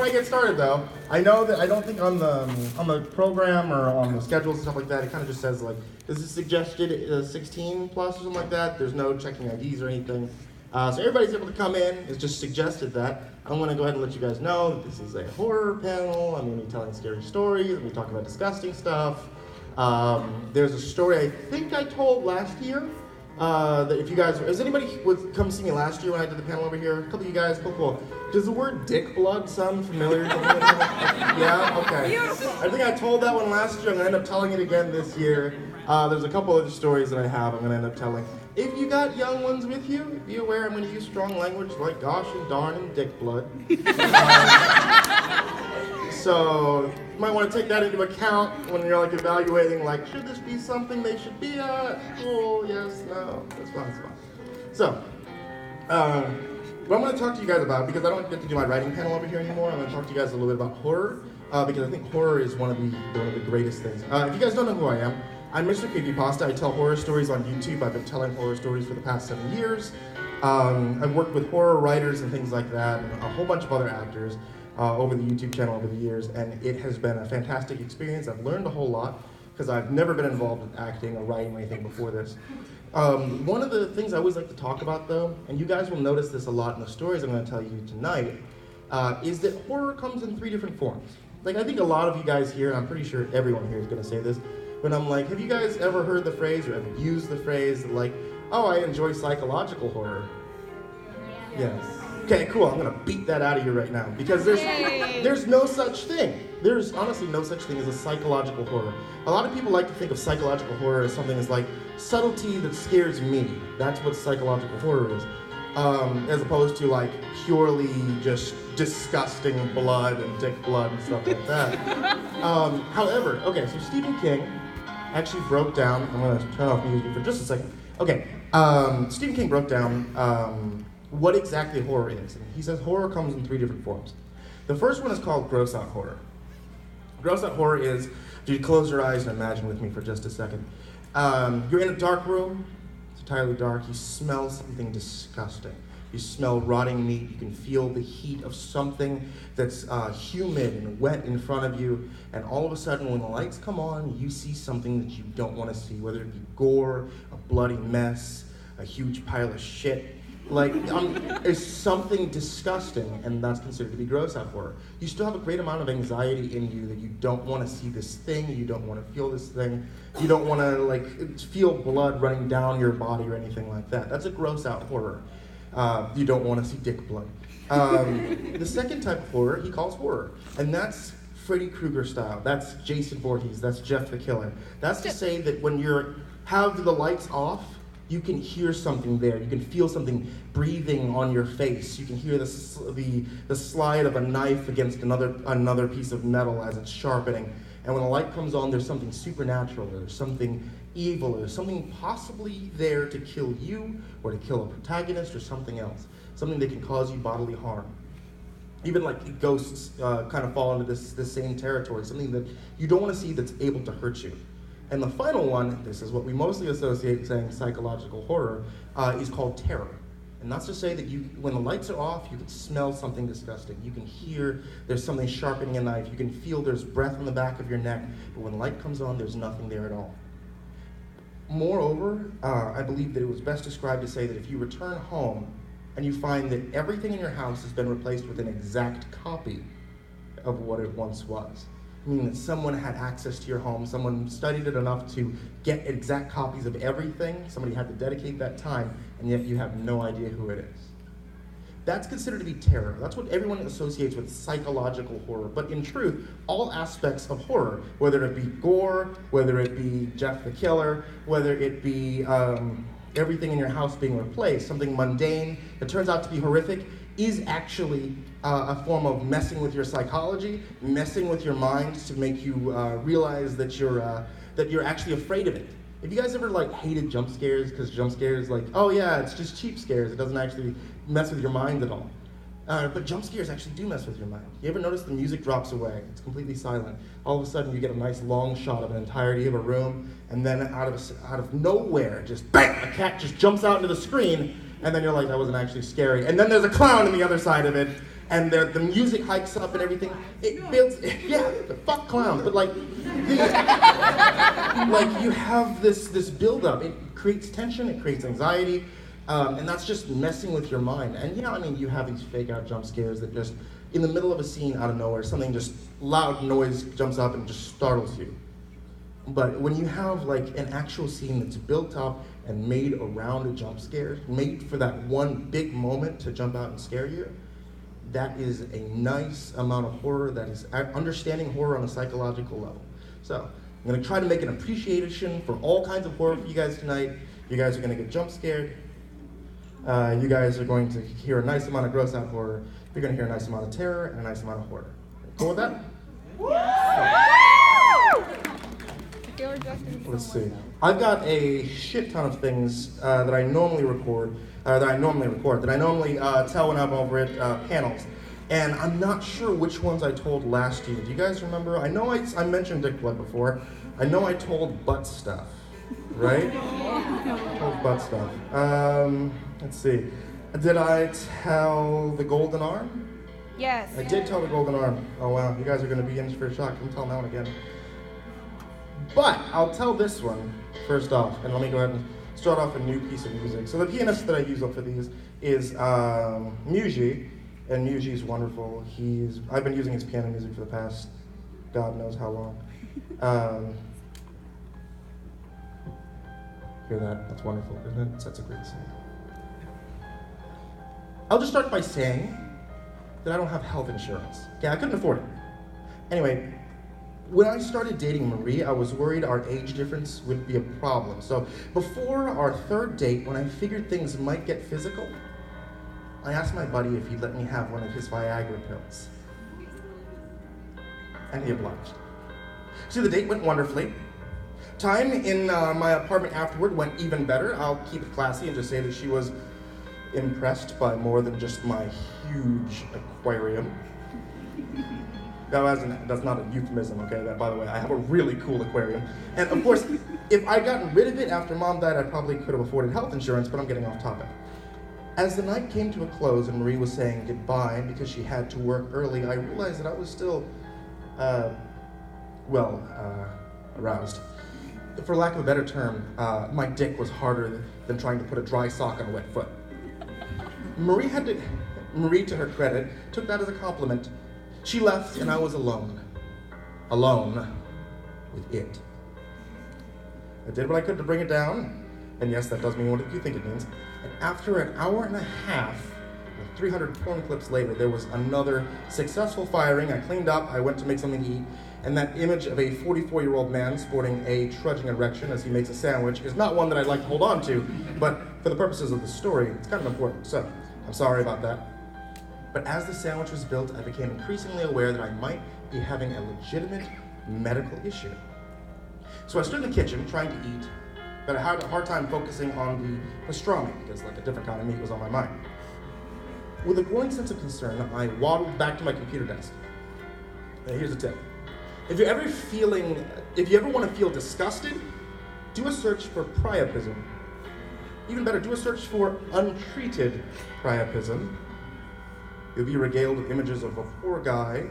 I get started though, I know that I don't think on the program or on the schedules and stuff like that, it kind of just says like, this is suggested 16 plus or something like that. There's no checking IDs or anything. So everybody's able to come in. It's just suggested that. I'm going to go ahead and let you guys know that this is a horror panel. I'm going to be telling scary stories. I'm going to be talking about disgusting stuff. There's a story I think I told last year. That if you guys, has anybody come see me last year when I did the panel over here? A couple of you guys, cool. Does the word dick blood sound familiar? Yeah, okay. Beautiful. I think I told that one last year. I'm gonna end up telling it again this year. There's a couple other stories that I have I'm gonna end up telling. If you got young ones with you, be aware I'm gonna use strong language like gosh and darn and dick blood. So you might want to take that into account when you're like evaluating, like, should this be something they should be at school? Yes, no, that's fine. So, what I'm going to talk to you guys about, because I don't get to do my writing panel over here anymore, I'm going to talk to you guys a little bit about horror, because I think horror is one of the greatest things. If you guys don't know who I am, I'm Mr. Creepypasta. I tell horror stories on YouTube. I've been telling horror stories for the past 7 years. I've worked with horror writers and things like that, and a whole bunch of other actors. Over the YouTube channel over the years, and it has been a fantastic experience. I've learned a whole lot because I've never been involved with acting or writing or anything before this. One of the things I always like to talk about though, and you guys will notice this a lot in the stories I'm going to tell you tonight, is that horror comes in 3 different forms. Like I think a lot of you guys here, and I'm pretty sure everyone here is going to say this, but I'm like, have you guys ever heard the phrase or ever used the phrase like, oh, I enjoy psychological horror? Yes. Okay, cool. I'm gonna beat that out of you right now because there's no such thing. There's honestly no such thing as a psychological horror. A lot of people like to think of psychological horror as something that's like subtlety that scares me. That's what psychological horror is, as opposed to like purely just disgusting blood and dick blood and stuff like that. However, okay, so Stephen King actually broke down. I'm gonna turn off music for just a second. Okay, Stephen King broke down. What exactly horror is. And he says horror comes in 3 different forms. The first one is called gross out horror. Gross out horror is, if you close your eyes and imagine with me for just a second. You're in a dark room, it's entirely dark, you smell something disgusting. You smell rotting meat, you can feel the heat of something that's humid and wet in front of you, and all of a sudden when the lights come on, you see something that you don't want to see, whether it be gore, a bloody mess, a huge pile of shit. Like, there's something disgusting, and that's considered to be gross out horror. You still have a great amount of anxiety in you that you don't want to see this thing, you don't want to feel this thing, you don't want to, like, feel blood running down your body or anything like that. That's a gross out horror. You don't want to see dick blood. The second type of horror he calls horror, and that's Freddy Krueger style. That's Jason Voorhees, that's Jeff the Killer. That's to say that when you have the lights off, you can hear something there. You can feel something breathing on your face. You can hear the slide of a knife against another piece of metal as it's sharpening. And when the light comes on, there's something supernatural, or there's something evil, or there's something possibly there to kill you, or to kill a protagonist, or something else. Something that can cause you bodily harm. Even like ghosts kind of fall into this same territory. Something that you don't want to see that's able to hurt you. And the final one, this is what we mostly associate saying psychological horror, is called terror. And that's to say that when the lights are off, you can smell something disgusting. You can hear there's something sharpening a knife. You can feel there's breath in the back of your neck. But when the light comes on, there's nothing there at all. Moreover, I believe that it was best described to say that if you return home and you find that everything in your house has been replaced with an exact copy of what it once was, meaning that someone had access to your home, someone studied it enough to get exact copies of everything, somebody had to dedicate that time, and yet you have no idea who it is. That's considered to be terror. That's what everyone associates with psychological horror. But in truth, all aspects of horror, whether it be gore, whether it be Jeff the Killer, whether it be everything in your house being replaced, something mundane that turns out to be horrific, is actually a form of messing with your psychology, messing with your mind to make you realize that you're actually afraid of it. If you guys ever like hated jump scares, because jump scares like, oh yeah, it's just cheap scares, it doesn't actually mess with your mind at all. But jump scares actually do mess with your mind. You ever notice the music drops away, it's completely silent. All of a sudden you get a nice long shot of an entirety of a room, and then out of nowhere, just bang, a cat just jumps out into the screen, and then you're like, that wasn't actually scary. And then there's a clown on the other side of it, and the music hikes up and everything. It builds, yeah, fuck clowns, but like you have this build up. It creates tension, it creates anxiety, and that's just messing with your mind. And yeah, I mean, you have these fake out jump scares that just, in the middle of a scene out of nowhere, something just loud noise jumps up and just startles you. But when you have like an actual scene that's built up and made around a jump scare, made for that one big moment to jump out and scare you, that is a nice amount of horror, that is understanding horror on a psychological level. So, I'm gonna try to make an appreciation for all kinds of horror for you guys tonight. You guys are gonna get jump scared. You guys are going to hear a nice amount of gross out horror. You're gonna hear a nice amount of terror and a nice amount of horror. Cool with that? Let's see. I've got a shit ton of things that I normally tell when I'm over at panels. And I'm not sure which ones I told last year. Do you guys remember? I know I mentioned Dick Blood before. I know I told butt stuff, right? Told butt stuff. Let's see. Did I tell the golden arm? Yes. I did tell the golden arm. Oh wow, you guys are going to be in for a shock. I'm telling that one again. But I'll tell this one first off, and let me go ahead and start off a new piece of music. So the pianist that I use for these is Muji, and Muji's wonderful. I've been using his piano music for the past God knows how long. Hear that? That's wonderful, isn't it? That's a great scene. I'll just start by saying that I don't have health insurance. Okay, I couldn't afford it. Anyway, when I started dating Marie, I was worried our age difference would be a problem. So before our third date, when I figured things might get physical, I asked my buddy if he'd let me have one of his Viagra pills. And he obliged. So the date went wonderfully. Time in my apartment afterward went even better. I'll keep it classy and just say that she was impressed by more than just my huge aquarium. That's not a euphemism, okay? That, by the way, I have a really cool aquarium. And of course, if I'd gotten rid of it after Mom died, I probably could have afforded health insurance, but I'm getting off topic. As the night came to a close and Marie was saying goodbye because she had to work early, I realized that I was still, aroused. For lack of a better term, my dick was harder than trying to put a dry sock on a wet foot. Marie, to her credit, took that as a compliment. She left and I was alone. Alone with it. I did what I could to bring it down, and yes, that does mean what you think it means. And after an hour and a half, 300 porn clips later, there was another successful firing. I cleaned up, I went to make something to eat, and that image of a 44-year-old man sporting a trudging erection as he makes a sandwich is not one that I'd like to hold on to, but for the purposes of the story, it's kind of important, so I'm sorry about that. But as the sandwich was built, I became increasingly aware that I might be having a legitimate medical issue. So I stood in the kitchen trying to eat, but I had a hard time focusing on the pastrami because like a different kind of meat was on my mind. With a growing sense of concern, I waddled back to my computer desk. And here's a tip. If you ever want to feel disgusted, do a search for priapism. Even better, do a search for untreated priapism. You'll be regaled with images of a poor guy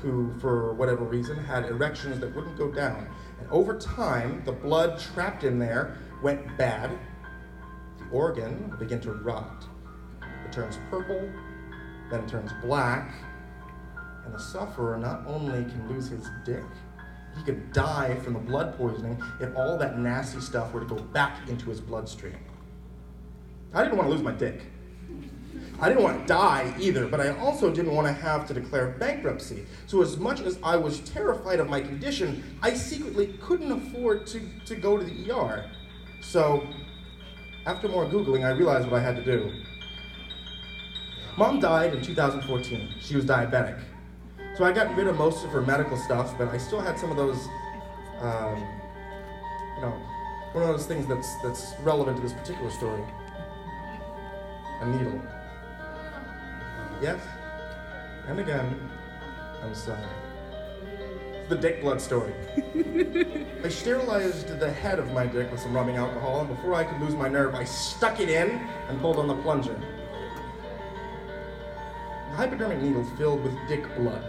who, for whatever reason, had erections that wouldn't go down. And over time, the blood trapped in there went bad. The organ will begin to rot. It turns purple, then it turns black, and the sufferer not only can lose his dick, he could die from the blood poisoning if all that nasty stuff were to go back into his bloodstream. I didn't want to lose my dick. I didn't want to die either, but I also didn't want to have to declare bankruptcy. So as much as I was terrified of my condition, I secretly couldn't afford to go to the ER. So after more Googling, I realized what I had to do. Mom died in 2014. She was diabetic. So I got rid of most of her medical stuff, but I still had some of those, one of those things that's relevant to this particular story. A needle. Yes, and again, I'm sorry. It's the dick blood story. I sterilized the head of my dick with some rubbing alcohol, and before I could lose my nerve, I stuck it in and pulled on the plunger. hypodermic needles filled with dick blood.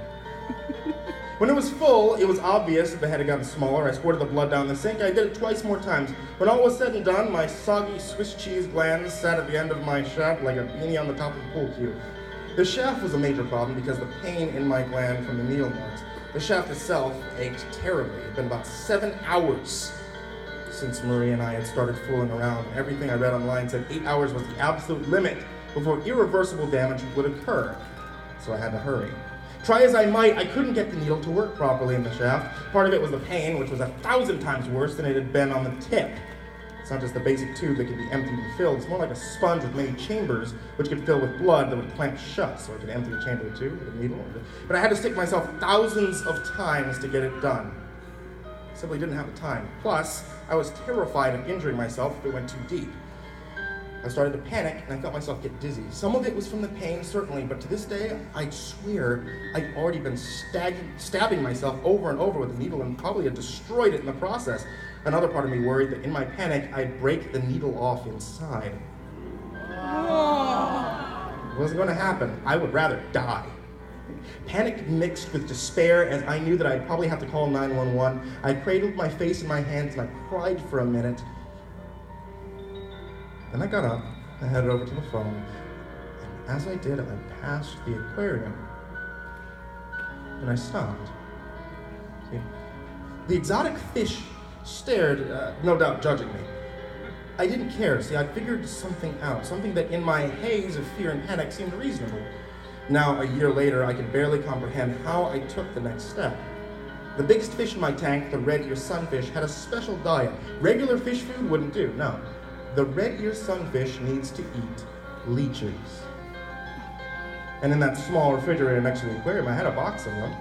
When it was full, it was obvious that the head had gotten smaller. I squirted the blood down the sink. I did it twice more times. When all was said and done, my soggy Swiss cheese glands sat at the end of my shaft like a beanie on the top of a pool cue. The shaft was a major problem because the pain in my gland from the needle marks. The shaft itself ached terribly. It had been about 7 hours since Marie and I had started fooling around. Everything I read online said 8 hours was the absolute limit before irreversible damage would occur. So I had to hurry. Try as I might, I couldn't get the needle to work properly in the shaft. Part of it was the pain, which was 1,000 times worse than it had been on the tip. It's not just the basic tube that could be emptied and filled. It's more like a sponge with many chambers, which could fill with blood that would clamp shut, so I could empty a chamber or two with a needle. But I had to stick myself thousands of times to get it done. I simply didn't have the time. Plus, I was terrified of injuring myself if it went too deep. I started to panic, and I felt myself get dizzy. Some of it was from the pain, certainly, but to this day, I swear I'd already been stabbing myself over and over with a needle and probably had destroyed it in the process. Another part of me worried that in my panic, I'd break the needle off inside. It wasn't going to happen. I would rather die. Panic mixed with despair, as I knew that I'd probably have to call 911. I cradled my face in my hands and I cried for a minute. Then I got up and headed over to the phone, and as I did, I passed the aquarium, and I stopped. See, the exotic fish stared, no doubt judging me. I didn't care. See, I figured something out, something that in my haze of fear and panic seemed reasonable. Now, a year later, I can barely comprehend how I took the next step. The biggest fish in my tank, the red-eared sunfish, had a special diet. Regular fish food wouldn't do, no. The red-eared sunfish needs to eat leeches. And in that small refrigerator next to the aquarium, I had a box of them.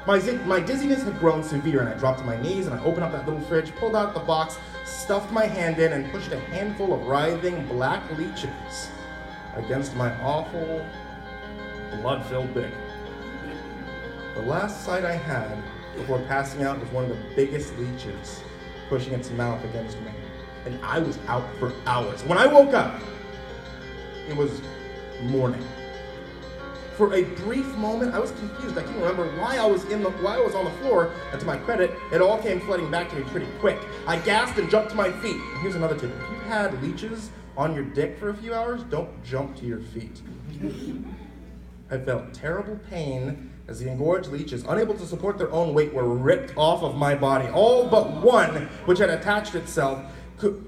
My dizziness had grown severe, and I dropped to my knees, and I opened up that little fridge, pulled out the box, stuffed my hand in, and pushed a handful of writhing black leeches against my awful, blood-filled dick. The last sight I had before passing out was one of the biggest leeches pushing its mouth against me. And I was out for hours. When I woke up, it was morning. For a brief moment, I was confused. I couldn't remember why I was on the floor, and to my credit, it all came flooding back to me pretty quick. I gasped and jumped to my feet. And here's another tip. If you've had leeches on your dick for a few hours, don't jump to your feet. I felt terrible pain as the engorged leeches, unable to support their own weight, were ripped off of my body. All but one, which had attached itself could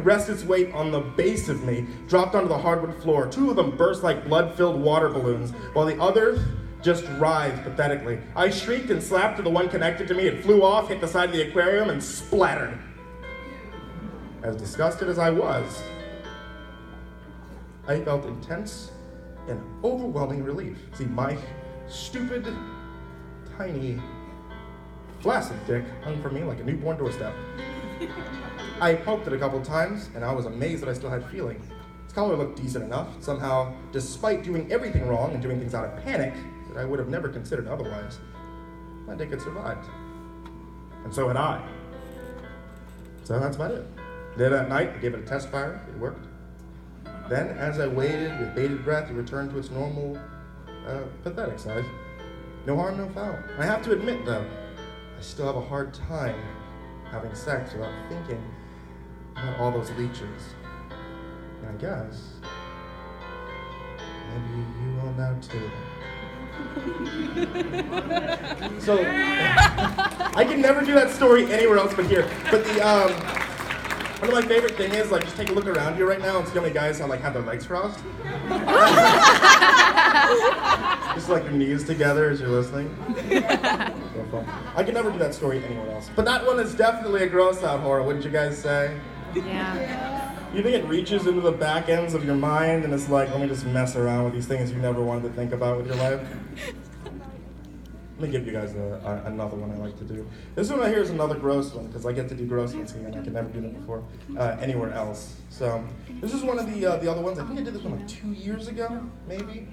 rest its weight on the base of me, dropped onto the hardwood floor. Two of them burst like blood-filled water balloons, while the other just writhed pathetically. I shrieked and slapped at the one connected to me. It flew off, hit the side of the aquarium, and splattered. As disgusted as I was, I felt intense and overwhelming relief. See, my stupid, tiny, flaccid dick hung from me like a newborn doorstep. I poked it a couple times, and I was amazed that I still had feeling. Its color looked decent enough. Somehow, despite doing everything wrong and doing things out of panic that I would have never considered otherwise, my dick had survived. And so had I. So that's about it. Later that night, I gave it a test fire. It worked. Then, as I waited with bated breath, it returned to its normal, pathetic size. No harm, no foul. I have to admit, though, I still have a hard time having sex without thinking about all those leeches. And I guess maybe you will now too. So I can never do that story anywhere else but here. But the one of my favorite things is just take a look around you right now and see how many guys have their legs crossed. Just your knees together as you're listening. So fun. I can never do that story anywhere else. But that one is definitely a gross out horror, wouldn't you guys say? Yeah. You think it reaches into the back ends of your mind and it's let me just mess around with these things you never wanted to think about with your life? Let me give you guys another one I like to do. This one right here is another gross one, because I get to do gross ones here, and I could never do them before anywhere else. So this is one of the other ones. I think I did this one 2 years ago, maybe.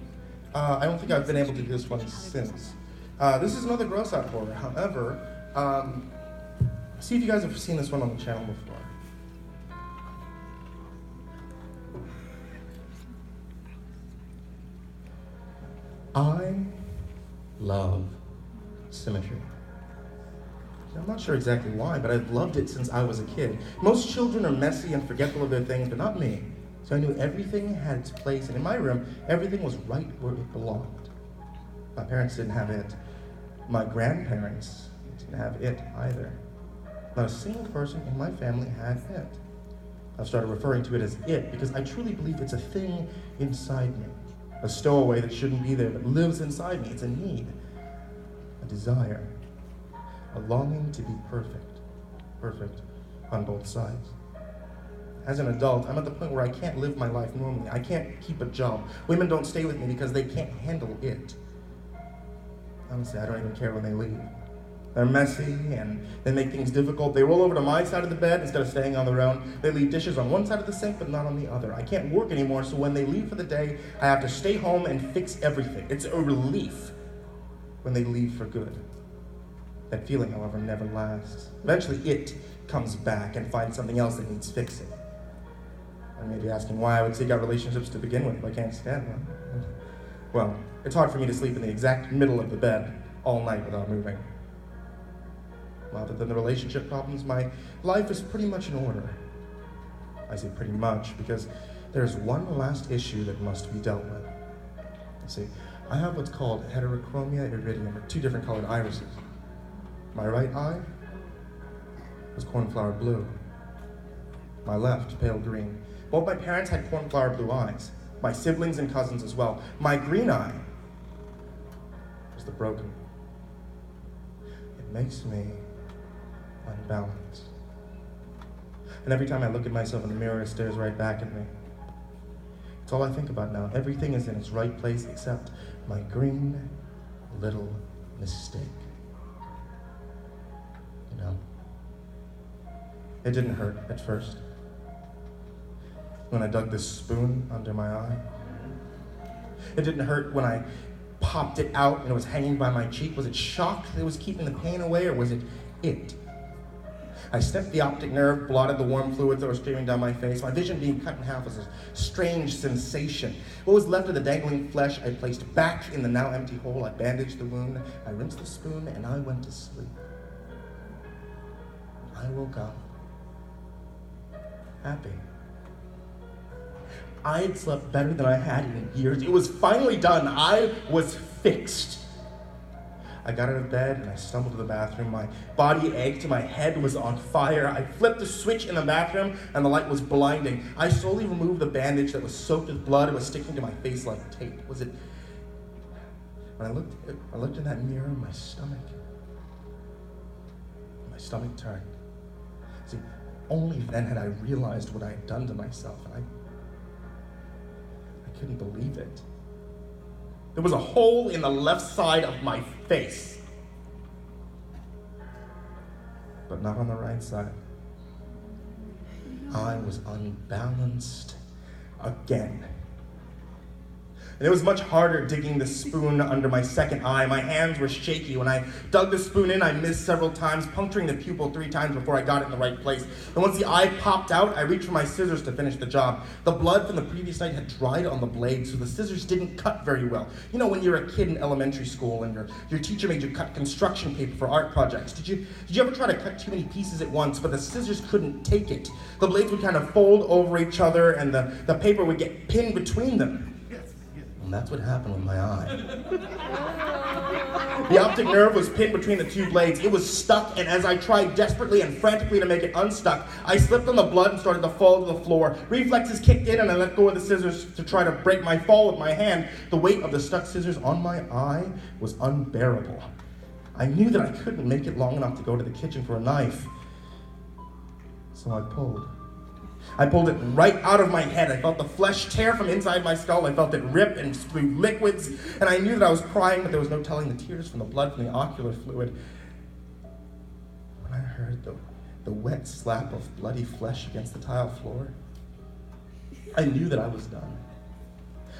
I don't think I've been able to do this one since. This is another gross out horror. However, see if you guys have seen this one on the channel before. I love symmetry. I'm not sure exactly why, but I've loved it since I was a kid. Most children are messy and forgetful of their things, but not me. So I knew everything had its place, and in my room, everything was right where it belonged. My parents didn't have it. My grandparents didn't have it either. Not a single person in my family had it. I've started referring to it as it because I truly believe it's a thing inside me. A stowaway that shouldn't be there, but lives inside me. It's a need, a desire, a longing to be perfect. Perfect on both sides. As an adult, I'm at the point where I can't live my life normally. I can't keep a job. Women don't stay with me because they can't handle it. Honestly, I don't even care when they leave. They're messy and they make things difficult. They roll over to my side of the bed instead of staying on their own. They leave dishes on one side of the sink but not on the other. I can't work anymore, so when they leave for the day, I have to stay home and fix everything. It's a relief when they leave for good. That feeling, however, never lasts. Eventually it comes back and finds something else that needs fixing. I may be asking why I would seek out relationships to begin with if I can't stand them. Well, it's hard for me to sleep in the exact middle of the bed all night without moving. Other than the relationship problems, my life is pretty much in order. I say pretty much because there's one last issue that must be dealt with. You see, I have what's called heterochromia iridium, or two different colored irises. My right eye was cornflower blue. My left, pale green. Both my parents had cornflower blue eyes. My siblings and cousins as well. My green eye was the broken. It makes me unbalanced. And every time I look at myself in the mirror, it stares right back at me. It's all I think about now. Everything is in its right place except my green little mistake. You know, it didn't hurt at first. When I dug this spoon under my eye. It didn't hurt when I popped it out and it was hanging by my cheek. Was it shock that was keeping the pain away, or was it? I snipped the optic nerve, blotted the warm fluids that were streaming down my face. My vision being cut in half was a strange sensation. What was left of the dangling flesh I placed back in the now empty hole. I bandaged the wound, I rinsed the spoon, and I went to sleep. I woke up happy. I had slept better than I had in years. It was finally done. I was fixed. I got out of bed and I stumbled to the bathroom. My body ached and my head was on fire. I flipped the switch in the bathroom and the light was blinding. I slowly removed the bandage that was soaked with blood and was sticking to my face like tape. Was it? When I looked in that mirror, my stomach turned. See, only then had I realized what I had done to myself, and I couldn't believe it. There was a hole in the left side of my face, but not on the right side. I was unbalanced again. And it was much harder digging the spoon under my second eye. My hands were shaky. When I dug the spoon in, I missed several times, puncturing the pupil 3 times before I got it in the right place. And once the eye popped out, I reached for my scissors to finish the job. The blood from the previous night had dried on the blade, so the scissors didn't cut very well. You know, when you're a kid in elementary school and your teacher made you cut construction paper for art projects, did you ever try to cut too many pieces at once, but the scissors couldn't take it? The blades would kind of fold over each other and the paper would get pinned between them. And that's what happened with my eye. The optic nerve was pinned between the 2 blades. It was stuck, and as I tried desperately and frantically to make it unstuck, I slipped on the blood and started to fall to the floor. Reflexes kicked in, and I let go of the scissors to try to break my fall with my hand. The weight of the stuck scissors on my eye was unbearable. I knew that I couldn't make it long enough to go to the kitchen for a knife. So I pulled. I pulled it right out of my head. I felt the flesh tear from inside my skull. I felt it rip and spew liquids. And I knew that I was crying, but there was no telling the tears from the blood from the ocular fluid. When I heard the wet slap of bloody flesh against the tile floor, I knew that I was done.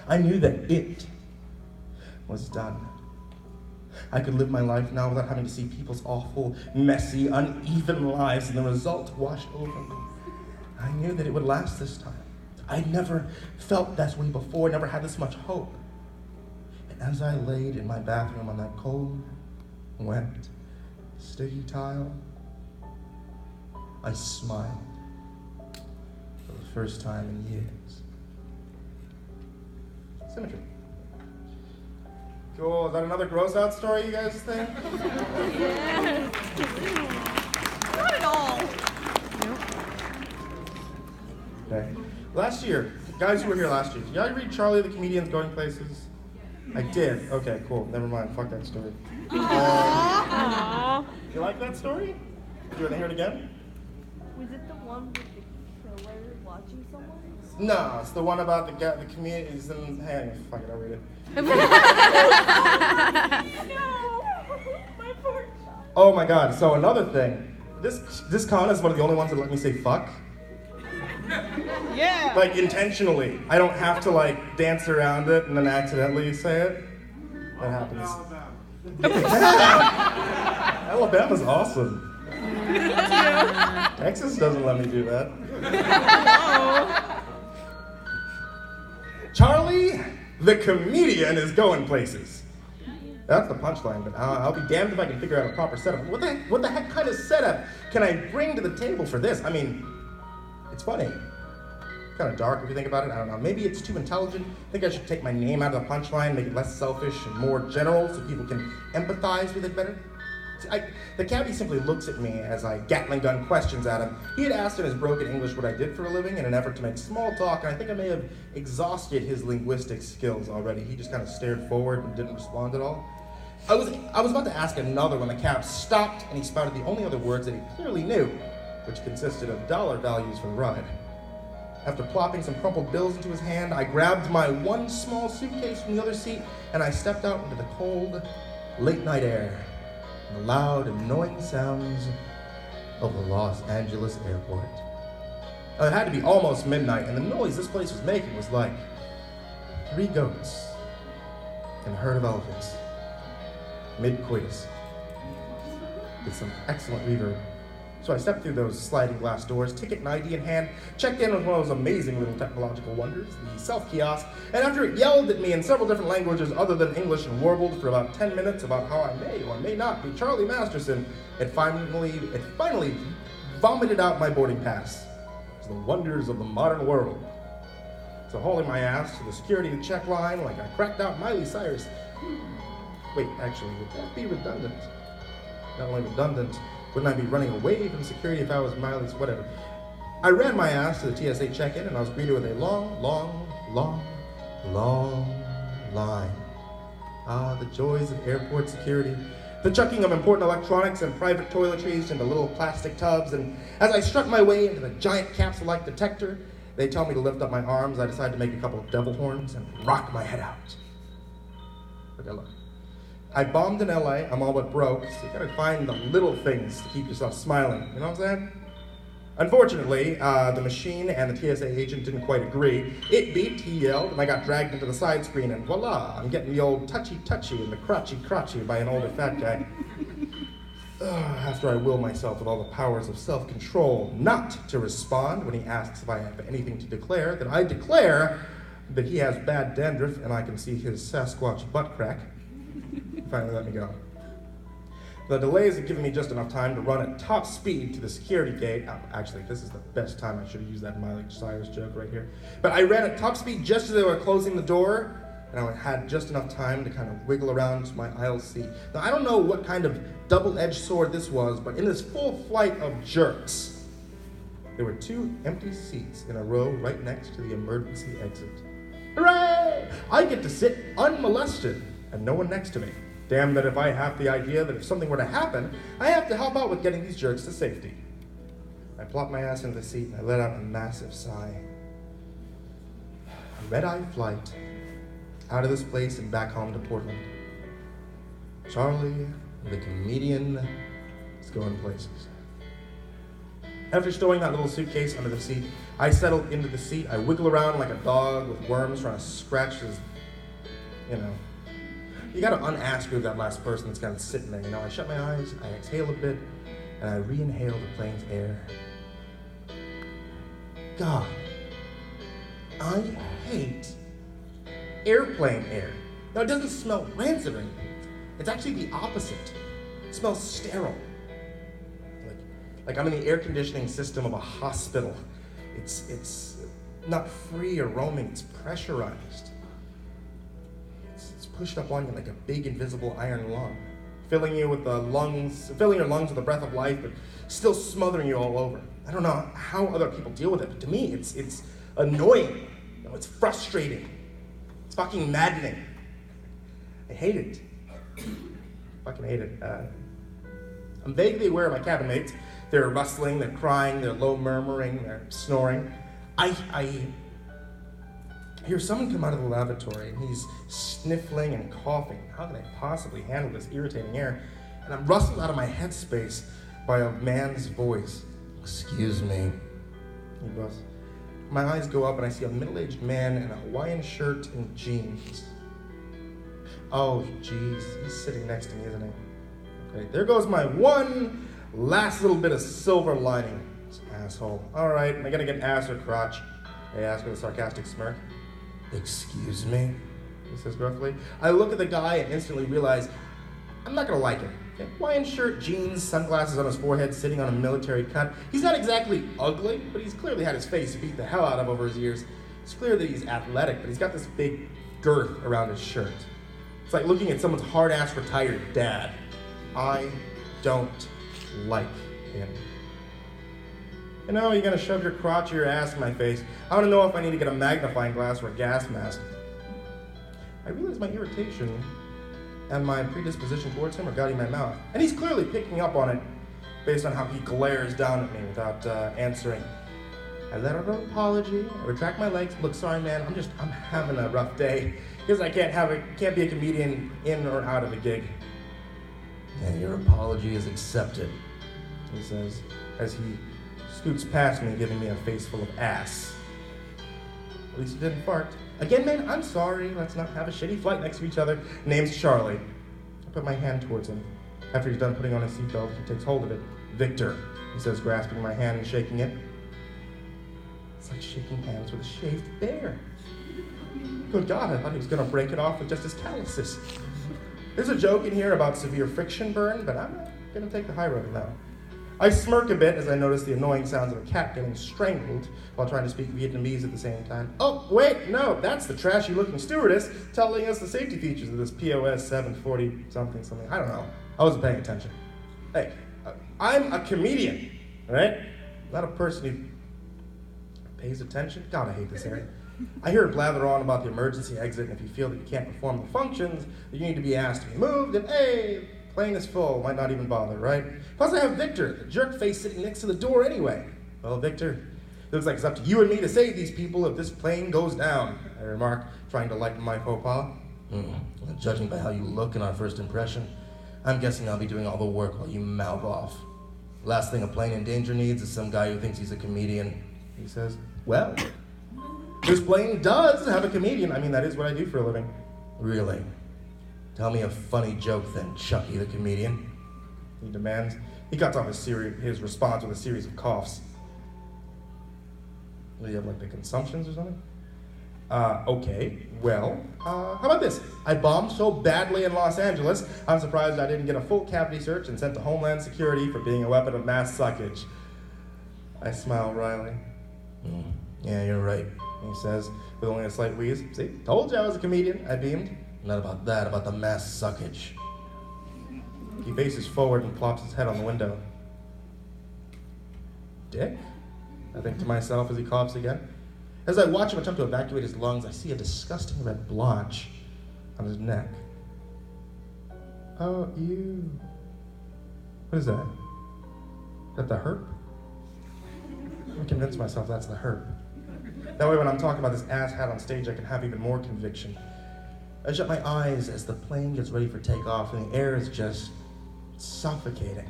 I knew that it was done. I could live my life now without having to see people's awful, messy, uneven lives and the result wash over me. I knew that it would last this time. I'd never felt that way before, never had this much hope. And as I laid in my bathroom on that cold, wet, sticky tile, I smiled for the first time in years. Symmetry. Cool, is that another gross out story you guys think? Yes. Not at all. Okay. Last year, guys who were here last year, did y'all read Charlie the Comedian's Going Places? I did. Okay, cool. Never mind. Fuck that story. Aww. You like that story? Do you want to hear it again? Was it the one with the killer watching someone? No, it's the one about the guy, the comedian. He's in. Hey, fuck it. I'll read it. No! My poor child. Oh my god. So another thing. This con is one of the only ones that let me say fuck. Yeah. Like intentionally. I don't have to like dance around it and then accidentally say it. That happens. Alabama's awesome. Texas doesn't let me do that. Charlie the Comedian is going places. That's the punchline, but I'll be damned if I can figure out a proper setup. What the heck kind of setup can I bring to the table for this? I mean, it's funny. Kind of dark if you think about it. I don't know. Maybe it's too intelligent. I think I should take my name out of the punchline, make it less selfish and more general so people can empathize with it better. The cabbie simply looks at me as I Gatling gun questions at him. He had asked in his broken English what I did for a living in an effort to make small talk, and I think I may have exhausted his linguistic skills already. He just kind of stared forward and didn't respond at all. I was about to ask another when the cab stopped and he spouted the only other words that he clearly knew, which consisted of dollar values for the ride. After plopping some crumpled bills into his hand, I grabbed my one small suitcase from the other seat and I stepped out into the cold, late night air and the loud, annoying sounds of the Los Angeles airport. It had to be almost midnight, and the noise this place was making was like 3 goats and a herd of elephants, mid-coitus, with some excellent reverb. So I stepped through those sliding glass doors, ticket and ID in hand, checked in with one of those amazing little technological wonders, the self-kiosk, and after it yelled at me in several different languages other than English and warbled for about 10 minutes about how I may or may not be Charlie Masterson, it finally vomited out my boarding pass. It was the wonders of the modern world. So hauling my ass to the security check line like I cracked out Miley Cyrus. Wait, actually, would that be redundant? Not only redundant, wouldn't I be running away from security if I was Miley's, whatever. I ran my ass to the TSA check-in and I was greeted with a long line. Ah, the joys of airport security. The chucking of important electronics and private toiletries into little plastic tubs, and as I struck my way into the giant capsule-like detector, they tell me to lift up my arms. I decide to make a couple of devil horns and rock my head out. Okay, look. I bombed in LA, I'm all but broke, so you gotta find the little things to keep yourself smiling, you know what I'm saying? Unfortunately, the machine and the TSA agent didn't quite agree. It beeped, he yelled, and I got dragged into the side screen, and voila, I'm getting the old touchy-touchy and the crotchy-crotchy by an older fat guy. After I will myself with all the powers of self-control not to respond when he asks if I have anything to declare, then I declare that he has bad dandruff and I can see his Sasquatch butt crack. Finally let me go. The delays have given me just enough time to run at top speed to the security gate. Actually, this is the best time. I should have used that Miley Cyrus joke right here. But I ran at top speed just as they were closing the door, and I had just enough time to kind of wiggle around to my aisle seat. Now, I don't know what kind of double-edged sword this was, but in this full flight of jerks, there were 2 empty seats in a row right next to the emergency exit. Hooray! I get to sit unmolested and no one next to me. Damn that if I have the idea that if something were to happen, I have to help out with getting these jerks to safety. I plopped my ass into the seat and I let out a massive sigh. A red-eye flight out of this place and back home to Portland. Charlie the Comedian is going places. After stowing that little suitcase under the seat, I settled into the seat. I wiggle around like a dog with worms trying to scratch his, you gotta unask that last person that's kind of sitting there, I shut my eyes, I exhale a bit, and I re-inhale the plane's air. God, I hate airplane air. Now, it doesn't smell rancid or anything. It's actually the opposite. It smells sterile. Like I'm in the air conditioning system of a hospital. It's not free or roaming, it's pressurized. It's pushed up on you like a big invisible iron lung, filling your lungs with the breath of life, but still smothering you all over. I don't know how other people deal with it, but to me, it's annoying. You know, it's frustrating. It's fucking maddening. I hate it. Fucking hate it. I'm vaguely aware of my cabin mates. They're rustling, they're crying, they're low murmuring, they're snoring. I hear someone come out of the lavatory and he's sniffling and coughing. How can I possibly handle this irritating air? And I'm rustled out of my headspace by a man's voice. "Excuse me," he goes. My eyes go up and I see a middle-aged man in a Hawaiian shirt and jeans. Oh, geez, he's sitting next to me, isn't he? Okay, there goes my one last little bit of silver lining. This asshole. All right, am I gonna get ass or crotch? I ask with a sarcastic smirk. "Excuse me," he says gruffly. I look at the guy and instantly realize I'm not gonna like him. Okay? Hawaiian shirt, jeans, sunglasses on his forehead, sitting on a military cut. He's not exactly ugly, but he's clearly had his face beat the hell out of over his years. It's clear that he's athletic, but he's got this big girth around his shirt. It's like looking at someone's hard-ass retired dad. I don't like him. You know, you're gonna shove your crotch or your ass in my face. I wanna know if I need to get a magnifying glass or a gas mask. I realize my irritation and my predisposition towards him are gutting my mouth. And he's clearly picking up on it based on how he glares down at me without answering. I let out an apology, I retract my legs. Look, sorry man, I'm having a rough day. Because I can't be a comedian in or out of a gig. "And your apology is accepted," he says, as he scoots past me, giving me a face full of ass. At least he didn't fart. "Again, man, I'm sorry. Let's not have a shitty flight next to each other. Name's Charlie." I put my hand towards him. After he's done putting on his seatbelt, he takes hold of it. "Victor," he says, grasping my hand and shaking it. It's like shaking hands with a shaved bear. Good God, I thought he was going to break it off with just his calluses. There's a joke in here about severe friction burn, but I'm not going to take the high road now. I smirk a bit as I notice the annoying sounds of a cat getting strangled while trying to speak Vietnamese at the same time. Oh, wait, no, that's the trashy-looking stewardess telling us the safety features of this POS 740 something. I don't know. I wasn't paying attention. Hey, I'm a comedian, all right? Not a person who pays attention. God, I hate this area. I hear her blather on about the emergency exit, and if you feel that you can't perform the functions, that you need to be asked to be moved, and hey, plane is full, might not even bother, right? Plus I have Victor, the jerk face sitting next to the door anyway. Well, Victor, it looks like it's up to you and me to save these people if this plane goes down, I remark, trying to lighten my faux pas. Judging by how you look in our first impression, I'm guessing I'll be doing all the work while you mouth off. Last thing a plane in danger needs is some guy who thinks he's a comedian. He says, well, this plane does have a comedian. I mean, that is what I do for a living. Really? Tell me a funny joke then, Chucky the comedian, he demands. He cuts off his response with a series of coughs. Do you have like the consumptions or something? Okay, well, how about this? I bombed so badly in Los Angeles, I'm surprised I didn't get a full cavity search and sent to Homeland Security for being a weapon of mass suckage. I smile wryly. Yeah, you're right, he says, with only a slight wheeze. See, told you I was a comedian, I beamed. Not about that, about the mass suckage. He faces forward and plops his head on the window. Dick? I think to myself as he coughs again. As I watch him attempt to evacuate his lungs, I see a disgusting red blotch on his neck. Oh, ew. What is that? Is that the herp? I'm convinced myself that's the herp. That way when I'm talking about this ass hat on stage, I can have even more conviction. I shut my eyes as the plane gets ready for takeoff and the air is just suffocating.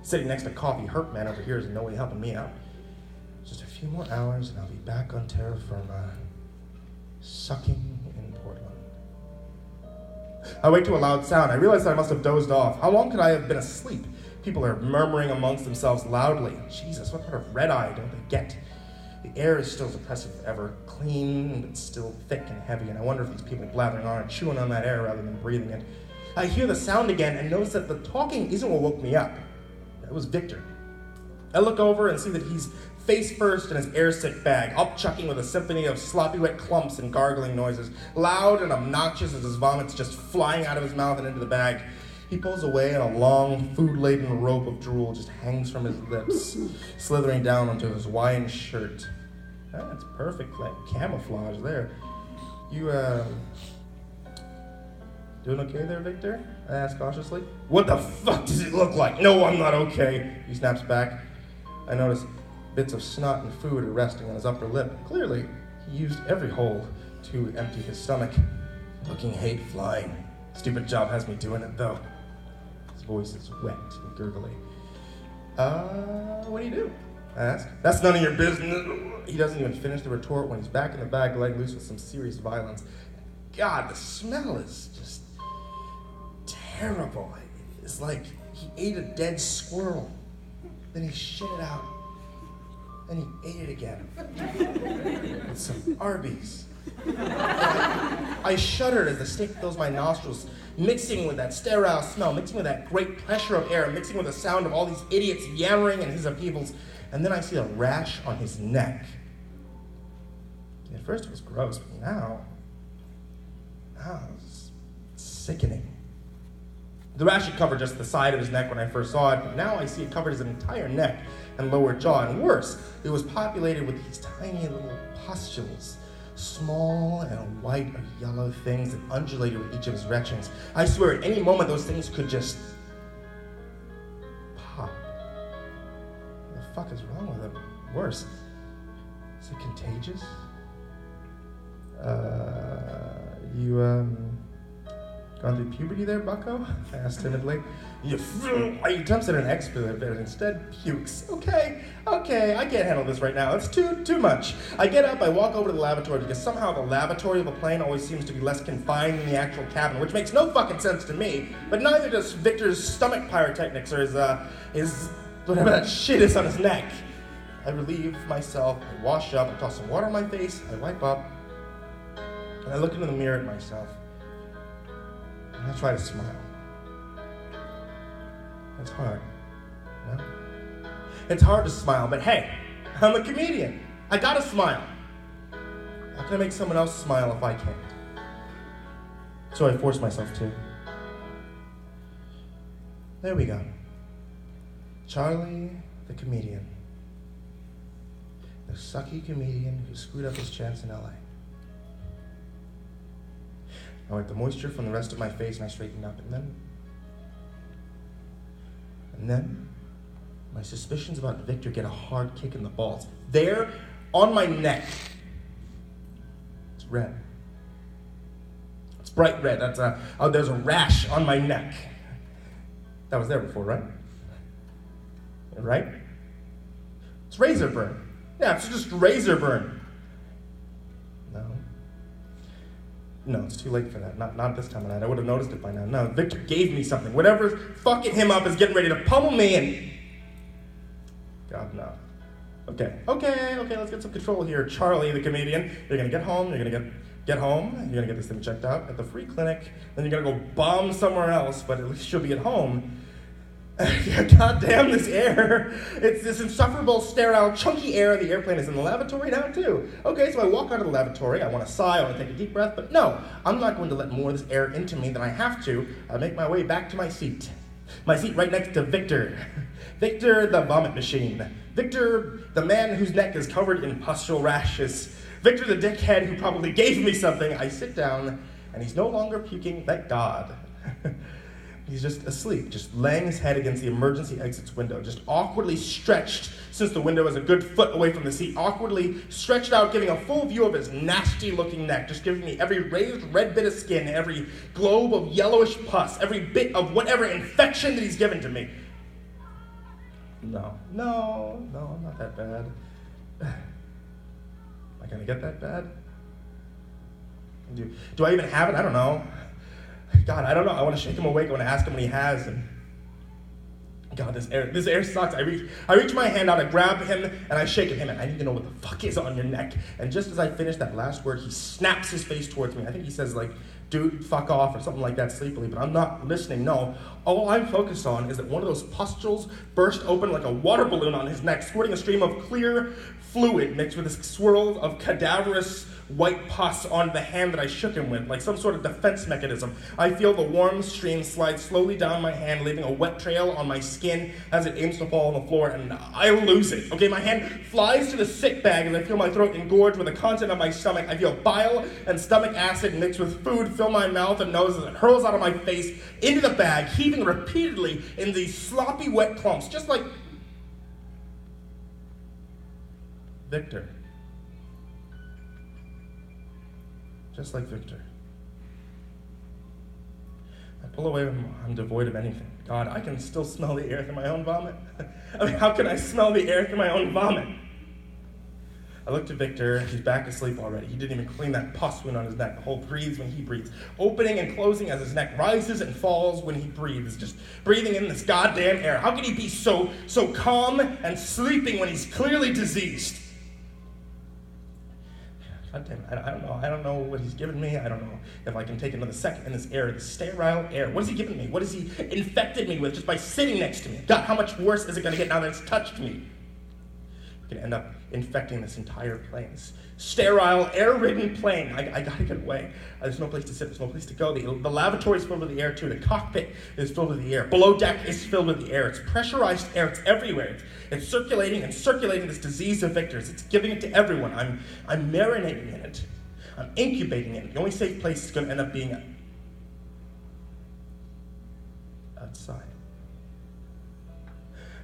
Sitting next to Coffee Herp Man over here is in no way helping me out. Just a few more hours and I'll be back on terra firma, sucking in Portland. I wake to a loud sound. I realize that I must have dozed off. How long could I have been asleep? People are murmuring amongst themselves loudly. Jesus, what kind of red eye don't they get? The air is still as oppressive as ever, clean, but still thick and heavy, and I wonder if these people blathering on are chewing on that air rather than breathing it. I hear the sound again and notice that the talking isn't what woke me up. It was Victor. I look over and see that he's face first in his air-sick bag, up-chucking with a symphony of sloppy wet clumps and gargling noises, loud and obnoxious as his vomits just flying out of his mouth and into the bag. He pulls away and a long, food-laden rope of drool just hangs from his lips, slithering down onto his Hawaiian shirt. That's perfect, like camouflage there. You, doing okay there, Victor? I ask cautiously. What the fuck does it look like? No, I'm not okay, he snaps back. I notice bits of snot and food are resting on his upper lip. Clearly, he used every hole to empty his stomach. Looking hate flying. Stupid job has me doing it, though. His voice is wet and gurgly. What do you do? I ask. That's none of your business. He doesn't even finish the retort when he's back in the bag, letting loose with some serious violence. God, the smell is just terrible. It's like he ate a dead squirrel, then he shit it out, then he ate it again. With some Arby's. I shuddered as the steak fills my nostrils, mixing with that sterile smell, mixing with that great pressure of air, mixing with the sound of all these idiots yammering and his upheavals, and then I see a rash on his neck. At first it was gross, but now it's sickening. The rash had covered just the side of his neck when I first saw it, but now I see it covered his entire neck and lower jaw, and worse, it was populated with these tiny little pustules, small and white or yellow things that undulated with each of his retchings. I swear at any moment those things could just pop. What the fuck is wrong with him? Worse, is it contagious? You gone through puberty there, bucko? I asked timidly. He attempts at an expletive, but instead pukes. Okay, I can't handle this right now. It's too much. I get up, I walk over to the lavatory, because somehow the lavatory of a plane always seems to be less confined than the actual cabin, which makes no fucking sense to me, but neither does Victor's stomach pyrotechnics or his whatever that shit is on his neck. I relieve myself, I wash up, I toss some water on my face, I wipe up, and I look into the mirror at myself. And I try to smile. It's hard, you know? It's hard to smile, but hey, I'm a comedian. I gotta smile. How can I make someone else smile if I can't? So I force myself to. There we go. Charlie, the comedian. The sucky comedian who screwed up his chance in LA. I wipe the moisture from the rest of my face and I straighten up, and then my suspicions about Victor get a hard kick in the balls. There, on my neck, it's red. It's bright red. There's a rash on my neck. That was there before, right? Right? It's razor burn. Yeah, it's just razor burn. No, it's too late for that. Not this time of night. I would have noticed it by now. No, Victor gave me something. Whatever's fucking him up is getting ready to pummel me and... God, no. Okay, let's get some control here. Charlie, the comedian, you're gonna get home, you're gonna get home, you're gonna get this thing checked out at the free clinic, then you're gonna go bomb somewhere else, but at least you'll be at home. God damn this air. It's this insufferable, sterile, chunky air. The airplane is in the lavatory now, too. Okay, so I walk out of the lavatory. I want to sigh, I want to take a deep breath, but no, I'm not going to let more of this air into me than I have to. I make my way back to my seat. My seat right next to Victor. Victor, the vomit machine. Victor, the man whose neck is covered in pustule rashes. Victor, the dickhead who probably gave me something. I sit down, and he's no longer puking, thank God. He's just asleep, just laying his head against the emergency exit's window, just awkwardly stretched, since the window is a good foot away from the seat, awkwardly stretched out, giving a full view of his nasty-looking neck, just giving me every raised red bit of skin, every globe of yellowish pus, every bit of whatever infection that he's given to me. No, I'm not that bad. Am I gonna get that bad? Do I even have it? I don't know. God, I don't know. I want to shake him awake. I want to ask him what he has. And God, this air sucks. I reach my hand out, I grab him, and I shake him. I need to know what the fuck is on your neck. And just as I finish that last word, he snaps his face towards me. I think he says, like, dude, fuck off, or something like that sleepily, but I'm not listening, no. All I'm focused on is that one of those pustules burst open like a water balloon on his neck, squirting a stream of clear fluid mixed with a swirl of cadaverous white pus on the hand that I shook him with, like some sort of defense mechanism. I feel the warm stream slide slowly down my hand, leaving a wet trail on my skin as it aims to fall on the floor, and I lose it. Okay, my hand flies to the sick bag as I feel my throat engorged with the content of my stomach. I feel bile and stomach acid mixed with food fill my mouth and nose as it hurls out of my face into the bag, heaving repeatedly in these sloppy wet clumps, just like Victor. Just like Victor. I pull away from him. I'm devoid of anything. God, I can still smell the air through my own vomit. I mean, how can I smell the air through my own vomit? I look to Victor. He's back asleep already. He didn't even clean that pus wound on his neck. The hole breathes when he breathes, opening and closing as his neck rises and falls when he breathes, just breathing in this goddamn air. How can he be so calm and sleeping when he's clearly diseased? God damn it, I don't know what he's given me. I don't know if I can take another second in this air, this sterile air. What has he given me? What has he infected me with just by sitting next to me? God, how much worse is it going to get now that it's touched me? We're going to end up infecting this entire plane. This sterile, air-ridden plane. I got to get away. There's no place to sit. There's no place to go. The lavatory is filled with the air, too. The cockpit is filled with the air. Below deck is filled with the air. It's pressurized air. It's everywhere. It's circulating this disease of Victor's. It's giving it to everyone. I'm marinating in it. I'm incubating in it. The only safe place is going to end up being outside.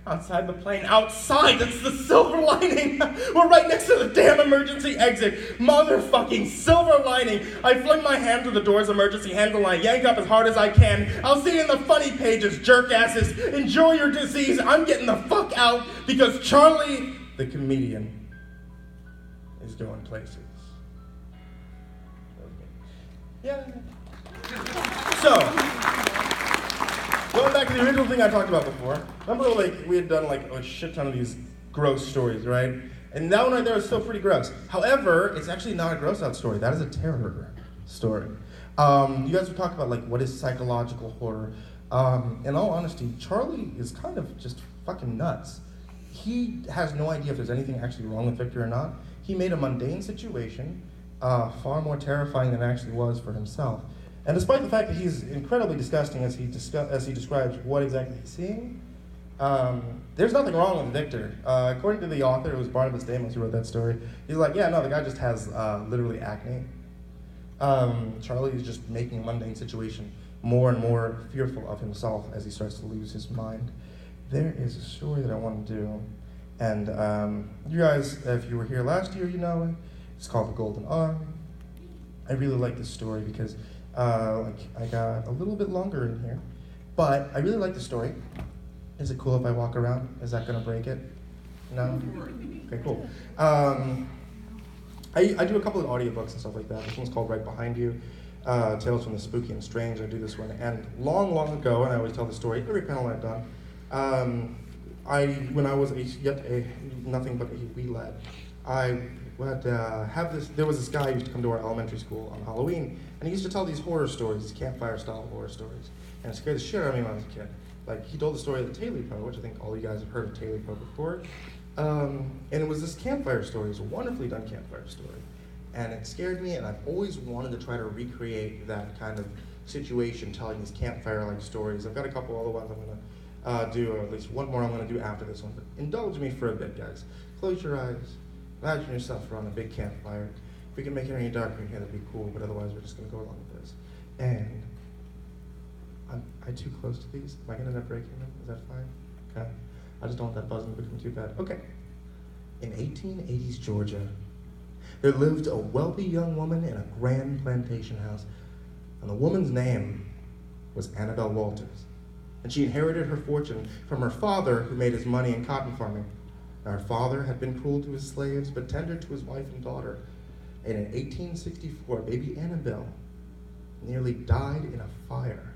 Outside the plane. Outside! That's the silver lining! We're right next to the damn emergency exit. Motherfucking silver lining! I fling my hand through the door's emergency handle and I yank up as hard as I can. I'll see you in the funny pages, jerkasses. Enjoy your disease. I'm getting the fuck out because Charlie, the comedian, is going places. Yeah. So, going back to the original thing I talked about before, remember like we had done like a shit ton of these gross stories, right? And that one right there is still pretty gross. However, it's actually not a gross out story. That is a terror story. You guys were talking about like what is psychological horror. In all honesty, Charlie is kind of just fucking nuts. He has no idea if there's anything actually wrong with Victor or not. He made a mundane situation far more terrifying than it actually was for himself. And despite the fact that he's incredibly disgusting as he describes what exactly he's seeing, there's nothing wrong with Victor. According to the author, it was Barnabas Damos who wrote that story, he's like, yeah, no, the guy just has literally acne. Charlie is just making a mundane situation more and more fearful of himself as he starts to lose his mind. There is a story that I want to do, and you guys, if you were here last year, you know it. It's called The Golden Arm. I really like this story because I got a little bit longer in here, but I really like the story. Is it cool if I walk around? Is that gonna break it? No? Okay, cool. I do a couple of audiobooks and stuff like that. This one's called Right Behind You, Tales from the Spooky and Strange. I do this one, and long ago, and I always tell the story every panel I've done. When I was nothing but a wee lad, I would have this. There was this guy who used to come to our elementary school on Halloween, and he used to tell these horror stories, these campfire-style horror stories, and it scared the shit out of me when I was a kid. Like, he told the story of the Tailypo, which I think all you guys have heard of Tailypo before, and it was this campfire story. It was a wonderfully done campfire story, and it scared me, and I've always wanted to try to recreate that kind of situation, telling these campfire-like stories. I've got a couple other ones I'm going to do, or at least one more I'm going to do after this one, but indulge me for a bit, guys. Close your eyes. Imagine yourself around a big campfire. If we can make it any darker in here, that'd be cool, but otherwise we're just going to go along with this. And am I too close to these? Am I going to end up breaking them? Is that fine? Okay. I just don't want that buzzing to become too bad. Okay. In 1880s Georgia, there lived a wealthy young woman in a grand plantation house, and the woman's name was Annabelle Walters. And she inherited her fortune from her father, who made his money in cotton farming. Her father had been cruel to his slaves, but tender to his wife and daughter. And in 1864, baby Annabelle nearly died in a fire.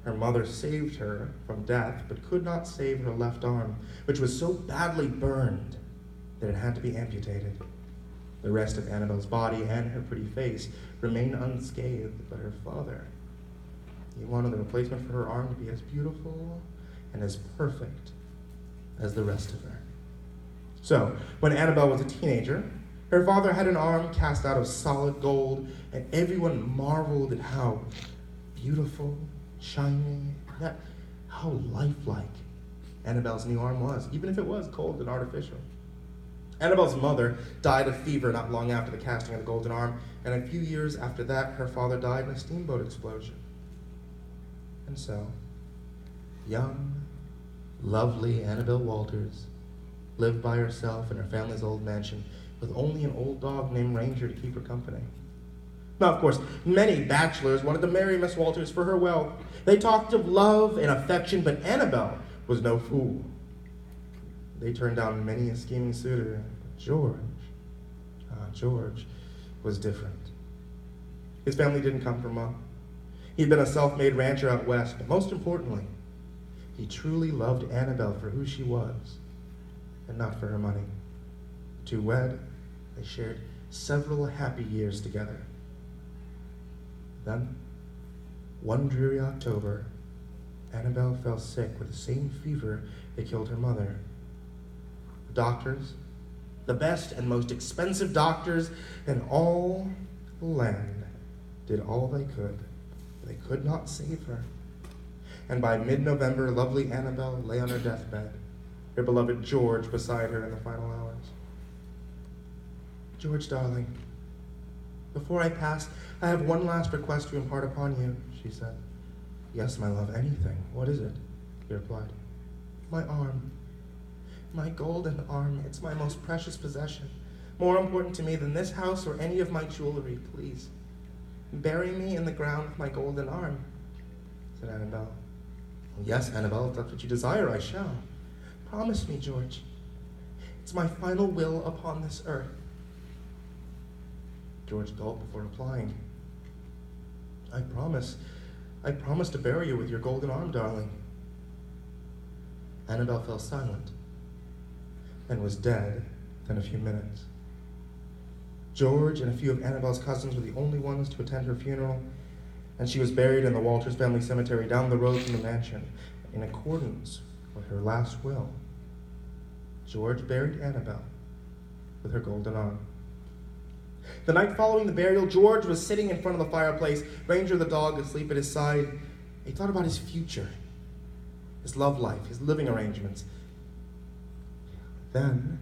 Her mother saved her from death, but could not save her left arm, which was so badly burned that it had to be amputated. The rest of Annabelle's body and her pretty face remained unscathed, but her father, he wanted the replacement for her arm to be as beautiful and as perfect as the rest of her. So, when Annabelle was a teenager, her father had an arm cast out of solid gold, and everyone marveled at how beautiful, shiny, yet how lifelike Annabelle's new arm was, even if it was cold and artificial. Annabelle's mother died of fever not long after the casting of the golden arm, and a few years after that, her father died in a steamboat explosion. And so, young, lovely Annabelle Walters lived by herself in her family's old mansion with only an old dog named Ranger to keep her company. Now, of course, many bachelors wanted to marry Miss Walters for her wealth. They talked of love and affection, but Annabelle was no fool. They turned down many a scheming suitor. George was different. His family didn't come from money. He'd been a self-made rancher out west, but most importantly, he truly loved Annabelle for who she was, and not for her money. The two wed, they shared several happy years together. Then, one dreary October, Annabelle fell sick with the same fever that killed her mother. The doctors, the best and most expensive doctors in all the land, did all they could. They could not save her. And by mid-November, lovely Annabelle lay on her deathbed, her beloved George beside her in the final hours. "George, darling, before I pass, I have one last request to impart upon you," she said. "Yes, my love, anything. What is it?" he replied. "My arm. My golden arm. It's my most precious possession. More important to me than this house or any of my jewelry. Please, bury me in the ground with my golden arm," said Annabelle. "Yes, Annabelle, if that's what you desire, I shall. Promise me, George. It's my final will upon this earth." George gulped before replying. I promise to bury you with your golden arm, darling." Annabelle fell silent and was dead within a few minutes. George and a few of Annabelle's cousins were the only ones to attend her funeral, and she was buried in the Walters family cemetery down the road from the mansion, in accordance with her last will. George buried Annabelle with her golden arm. The night following the burial, George was sitting in front of the fireplace, Ranger the dog asleep at his side. He thought about his future, his love life, his living arrangements. Then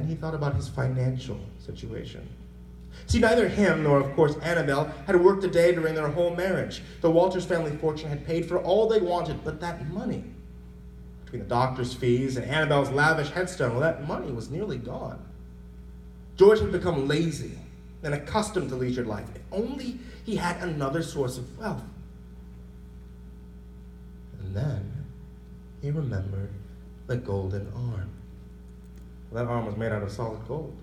he thought about his financial situation. See, neither him nor, of course, Annabelle had worked a day during their whole marriage. The Walters family fortune had paid for all they wanted, but that money, between the doctor's fees and Annabelle's lavish headstone, well, that money was nearly gone. George had become lazy and accustomed to leisured life. If only he had another source of wealth. And then he remembered the golden arm. Well, that arm was made out of solid gold.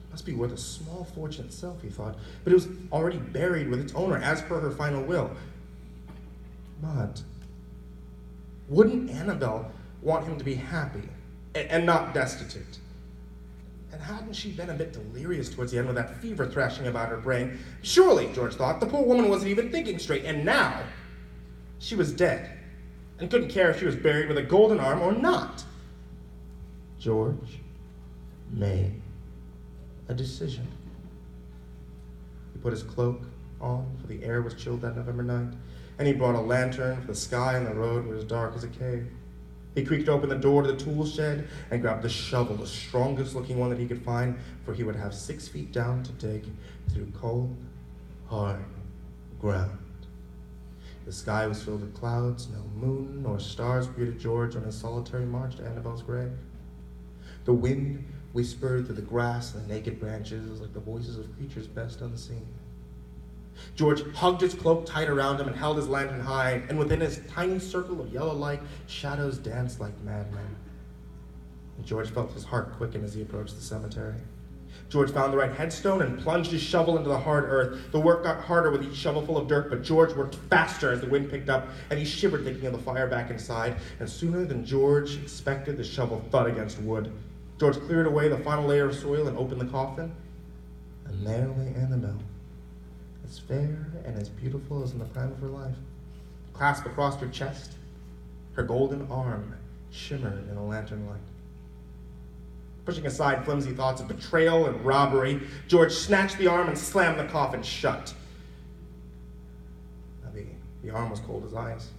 It must be worth a small fortune itself, he thought, but it was already buried with its owner as per her final will. But wouldn't Annabelle want him to be happy and not destitute? And hadn't she been a bit delirious towards the end with that fever thrashing about her brain? Surely, George thought, the poor woman wasn't even thinking straight, and now she was dead and couldn't care if she was buried with a golden arm or not. George made a decision. He put his cloak on, for the air was chilled that November night, and he brought a lantern, for the sky and the road were as dark as a cave. He creaked open the door to the tool shed and grabbed the shovel, the strongest looking one that he could find, for he would have 6 feet down to dig through cold, hard ground. The sky was filled with clouds, no moon nor stars greeted George on his solitary march to Annabelle's grave. The wind whispered through the grass and the naked branches like the voices of creatures best unseen. George hugged his cloak tight around him and held his lantern high, and within his tiny circle of yellow light, shadows danced like madmen. And George felt his heart quicken as he approached the cemetery. George found the right headstone and plunged his shovel into the hard earth. The work got harder with each shovelful of dirt, but George worked faster as the wind picked up, and he shivered thinking of the fire back inside. And sooner than George expected, the shovel thud against wood. George cleared away the final layer of soil and opened the coffin, and there lay Annabelle, as fair and as beautiful as in the prime of her life. Clasped across her chest, her golden arm shimmered in the lantern light. Pushing aside flimsy thoughts of betrayal and robbery, George snatched the arm and slammed the coffin shut. Now the arm was cold as ice,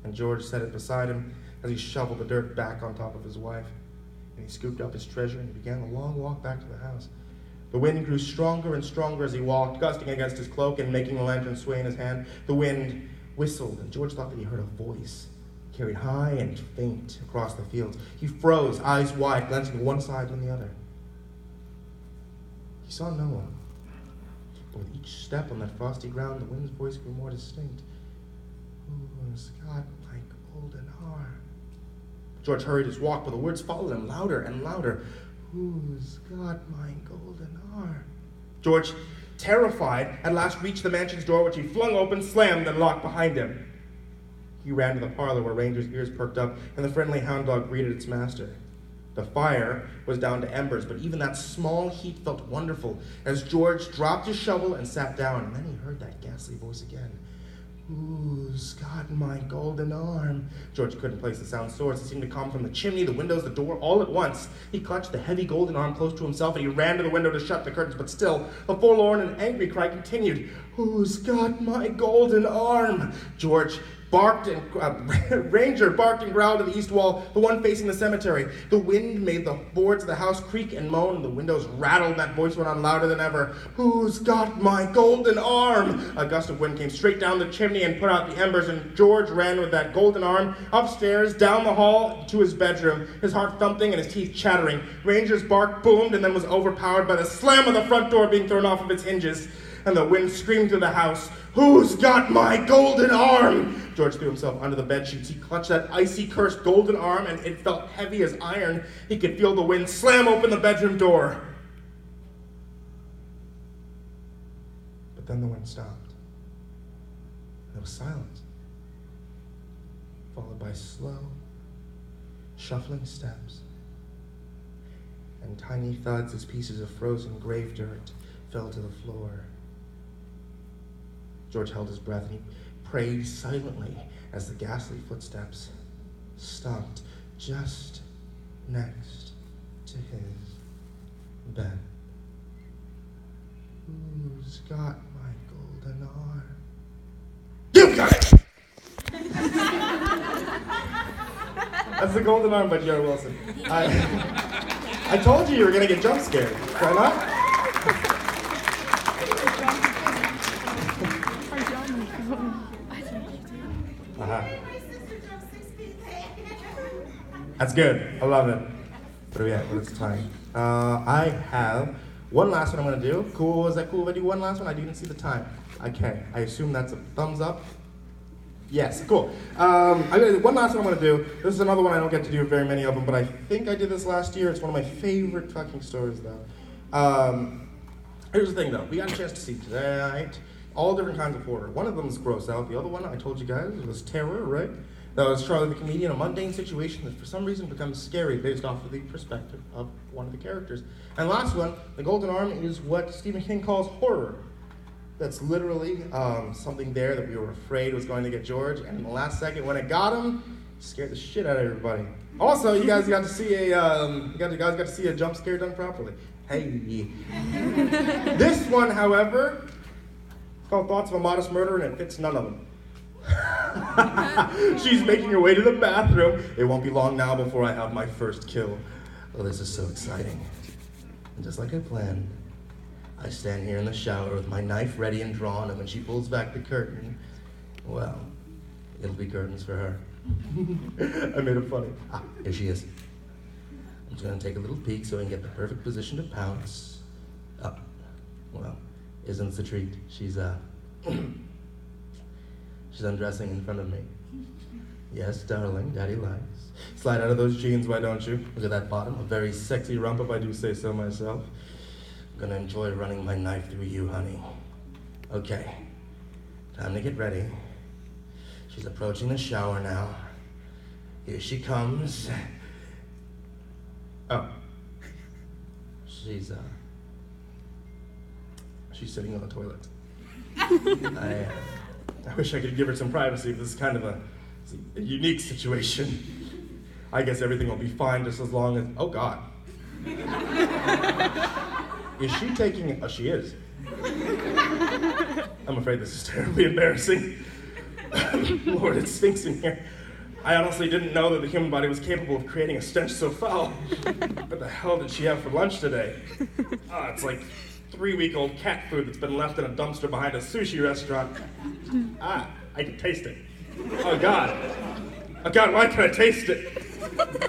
and George set it beside him as he shoveled the dirt back on top of his wife. And he scooped up his treasure and began the long walk back to the house. The wind grew stronger and stronger as he walked, gusting against his cloak and making the lantern sway in his hand. The wind whistled, and George thought that he heard a voice carried high and faint across the fields. He froze, eyes wide, glancing to one side and the other. He saw no one, but with each step on that frosty ground, the wind's voice grew more distinct. Who's got my golden arm? George hurried his walk, but the words followed him louder and louder. Who's got my golden arm? George, terrified, at last reached the mansion's door, which he flung open, slammed, and locked behind him. He ran to the parlor where Ranger's ears perked up, and the friendly hound dog greeted its master. The fire was down to embers, but even that small heat felt wonderful as George dropped his shovel and sat down, and then he heard that ghastly voice again. Who's got my golden arm? George couldn't place the sound source. It seemed to come from the chimney, the windows, the door, all at once. He clutched the heavy golden arm close to himself, and he ran to the window to shut the curtains, but still, the forlorn and angry cry continued. Who's got my golden arm? George barked and Ranger barked and growled at the east wall, the one facing the cemetery. The wind made the boards of the house creak and moan, and the windows rattled, and that voice went on louder than ever. Who's got my golden arm? A gust of wind came straight down the chimney and put out the embers, and George ran with that golden arm upstairs, down the hall, to his bedroom, his heart thumping and his teeth chattering. Ranger's bark boomed and then was overpowered by the slam of the front door being thrown off of its hinges, and the wind screamed through the house. Who's got my golden arm? George threw himself under the bedsheets. He clutched that icy, cursed golden arm, and it felt heavy as iron. He could feel the wind slam open the bedroom door. But then the wind stopped. There was silence, followed by slow, shuffling steps, and tiny thuds as pieces of frozen grave dirt fell to the floor. George held his breath and he prayed silently as the ghastly footsteps stopped just next to his bed. Who's got my golden arm? You got it! That's the golden arm by Jerry Wilson. I told you you were going to get jump scared. Did I not? That's good. I love it. What are we at? What's the time? I have one last one I'm going to do. Cool. Is that cool if I do one last one? I didn't see the time. Okay. I assume that's a thumbs up. Yes. Cool. One last one I'm going to do. This is another one I don't get to do very many of them, but I think I did this last year. It's one of my favorite fucking stories, though. Here's the thing, though. We got a chance to see tonight all different kinds of horror. One of them is gross out. The other one, I told you guys, was terror, right? That was Charlie the comedian, a mundane situation that for some reason becomes scary based off of the perspective of one of the characters. And the last one, the golden arm, is what Stephen King calls horror. That's literally something there that we were afraid was going to get George, and in the last second when it got him, it scared the shit out of everybody. Also, you guys got to see a jump scare done properly. Hey. This one, however, it's called Thoughts of a Modest Murder, and it fits none of them. She's making her way to the bathroom. It won't be long now before I have my first kill. Oh, this is so exciting. And just like I planned, I stand here in the shower with my knife ready and drawn, and when she pulls back the curtain, well, it'll be curtains for her. I made it funny. Ah, here she is. I'm just gonna take a little peek so I can get the perfect position to pounce. Oh, well, isn't this a treat? She's undressing in front of me. Yes, darling, daddy likes. Slide out of those jeans, why don't you? Look at that bottom, a very sexy rump if I do say so myself. gonna enjoy running my knife through you, honey. Okay, time to get ready. She's approaching the shower now. Here she comes. Oh. She's sitting on the toilet. I wish I could give her some privacy, but this is kind of a unique situation. I guess everything will be fine just as long as, oh God. Is she taking, oh, she is. I'm afraid this is terribly embarrassing. Lord, it stinks in here. I honestly didn't know that the human body was capable of creating a stench so foul. What the hell did she have for lunch today? It's like 3-week-old cat food that's been left in a dumpster behind a sushi restaurant. I can taste it. Oh God. Oh God, why can I taste it?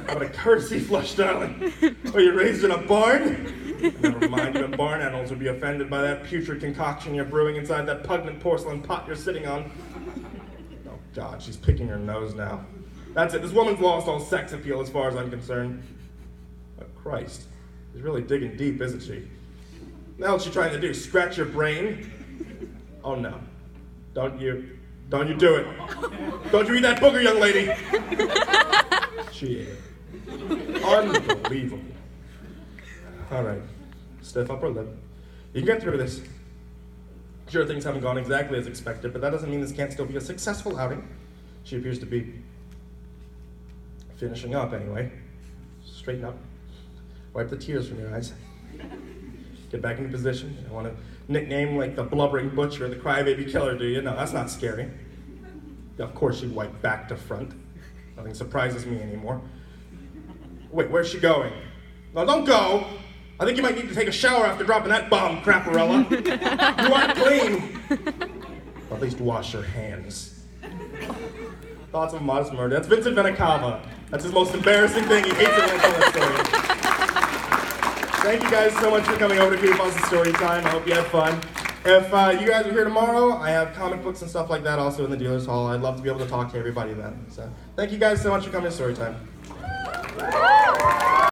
I'm gonna curse you, Flush Darling. Were you raised in a barn? Never mind, even barn animals would be offended by that putrid concoction you're brewing inside that pungent porcelain pot you're sitting on. Oh God, she's picking her nose now. That's it, this woman's lost all sex appeal as far as I'm concerned. Oh Christ, she's really digging deep, isn't she? Now what's she trying to do, scratch your brain? Oh no, don't you do it. Don't you eat that booger, young lady. She ate it. Unbelievable. All right, stiff upper lip. You can get through this. Sure, things haven't gone exactly as expected, but that doesn't mean this can't still be a successful outing. She appears to be finishing up anyway. Straighten up. Wipe the tears from your eyes. Get back into position. You don't want a nickname like the blubbering butcher or the crybaby killer, do you? No, that's not scary. Of course you wipe back to front. Nothing surprises me anymore. Wait, where's she going? No, don't go! I think you might need to take a shower after dropping that bomb, Craparella. You aren't clean. At least wash your hands. Thoughts of a modest murder. That's Vincent Venicava. That's his most embarrassing thing. He hates it when I tell that story. Thank you guys so much for coming over to Creepypasta Story Time. I hope you had fun. If you guys are here tomorrow, I have comic books and stuff like that also in the dealer's hall. I'd love to be able to talk to everybody then. So thank you guys so much for coming to Story Time.